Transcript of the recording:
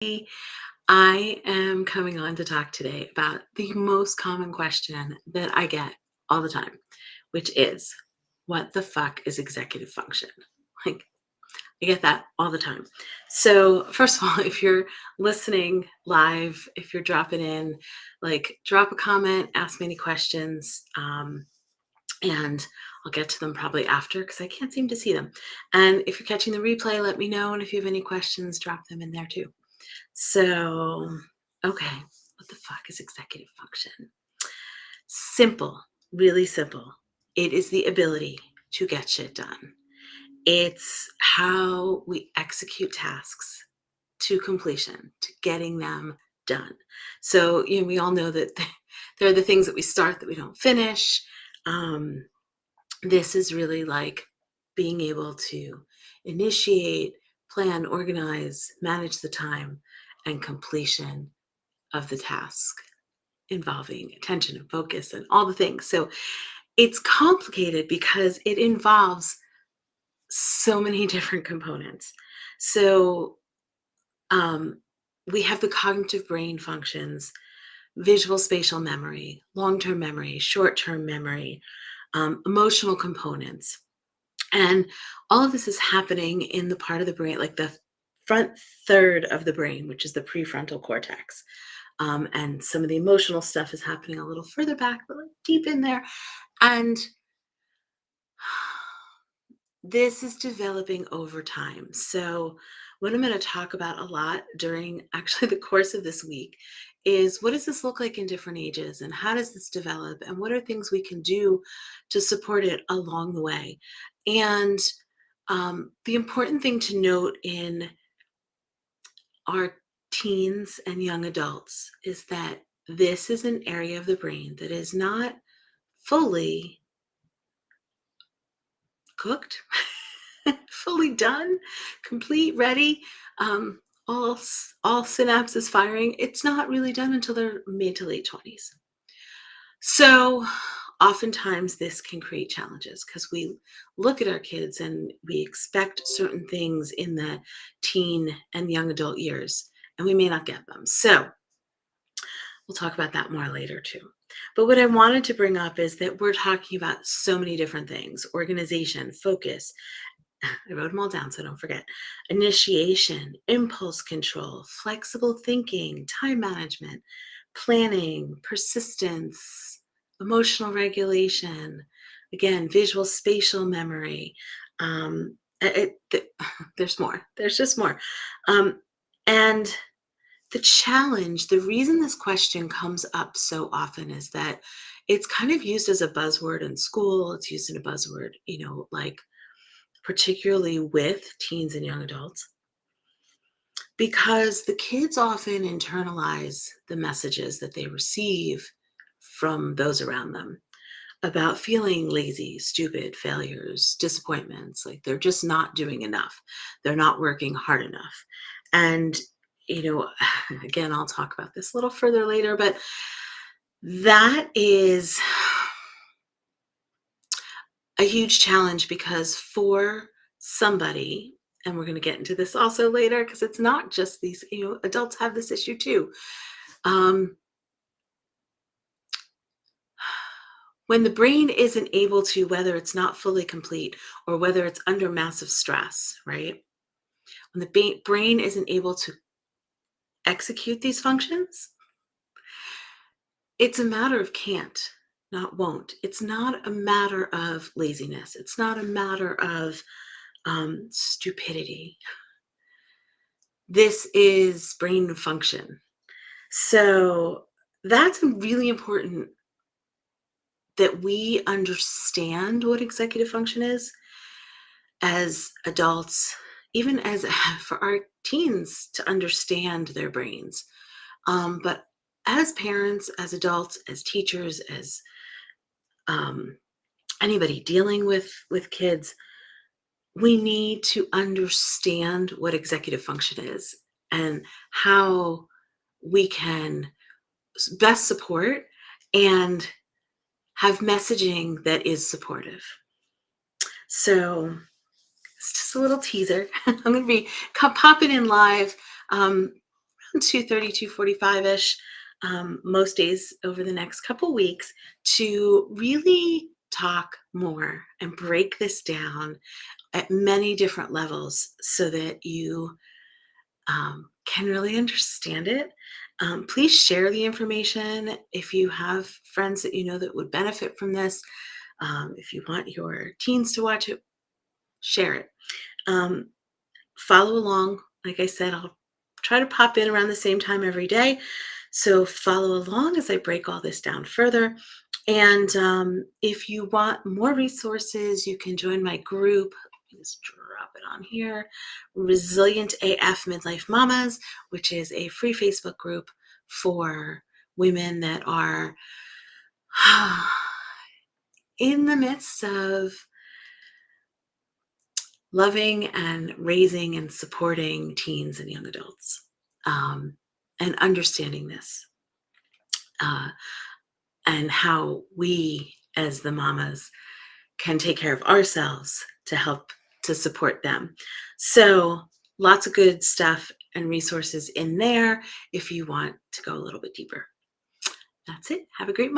Hey, I am coming on to talk today about the most common question that I get all the time, which is, what the fuck is executive function? Like, I get that all the time. So, first of all, if you're listening live, if you're dropping in, drop a comment, ask me any questions, and I'll get to them probably after because I can't seem to see them. And if you're catching the replay, let me know. And if you have any questions, drop them in there too. So, okay, what the fuck is executive function? Simple, really simple. It is the ability to get shit done. It's how we execute tasks to completion, to getting them done. So, we all know that there are the things that we start that we don't finish. Um, this is really like being able to initiate, plan, organize, manage the time, and completion of the task involving attention and focus and all the things. So it's complicated because it involves so many different components. So um, we have the cognitive brain functions, visual spatial memory, long term memory, short term memory, emotional components. And all of this is happening in the part of the brain, like the front third of the brain, which is the prefrontal cortex. And some of the emotional stuff is happening a little further back, but like deep in there. And this is developing over time. So, what I'm going to talk about a lot during actually the course of this week is what does this look like in different ages and how does this develop and what are things we can do to support it along the way. And the important thing to note in our teens and young adults is that this is an area of the brain that is not fully cooked, fully done, complete, ready. Um, all synapses firing. It's not really done until their mid to late 20s. So oftentimes this can create challenges because we look at our kids and we expect certain things in the teen and young adult years, and we may not get them. So we'll talk about that more later too. But what I wanted to bring up is that we're talking about so many different things: organization, focus. I wrote them all down so don't forget. Initiation, impulse control, flexible thinking, time management, planning, persistence, emotional regulation, again, visual spatial memory. There's more. There's just more. Um, and the challenge, the reason this question comes up so often is that it's kind of used as a buzzword in school. It's used in a buzzword, like particularly with teens and young adults, because the kids often internalize the messages that they receive from those around them about feeling lazy, stupid, failures, disappointments, like they're just not doing enough. They're not working hard enough. And, again, I'll talk about this a little further later, but that is a huge challenge because for somebody, and we're going to get into this also later because it's not just these, adults have this issue too. Um, when the brain isn't able to, whether it's not fully complete or whether it's under massive stress, right? When the brain isn't able to execute these functions, it's a matter of can't, not won't. It's not a matter of laziness. It's not a matter of stupidity. This is brain function. So that's really important that we understand what executive function is as adults, even as for our teens to understand their brains. But as parents, as adults, as teachers, as um, anybody dealing with kids, we need to understand what executive function is and how we can best support and have messaging that is supportive. So it's just a little teaser. I'm going to be popping in live 2:30, 2:45ish, most days over the next couple weeks to really talk more and break this down at many different levels so that you can really understand it. Please share the information if you have friends that you know that would benefit from this. If you want your teens to watch it, share it. Um, Follow along. Like I said, I'll try to pop in around the same time every day. So follow along as I break all this down further. And if you want more resources, you can join my group. Let me just drop it on here. Resilient AF Midlife Mamas, which is a free Facebook group for women that are in the midst of loving and raising and supporting teens and young adults, um, and understanding this, uh, and how we as the mamas can take care of ourselves to help to support them. So lots of good stuff and resources in there if you want to go a little bit deeper. That's it. Have a great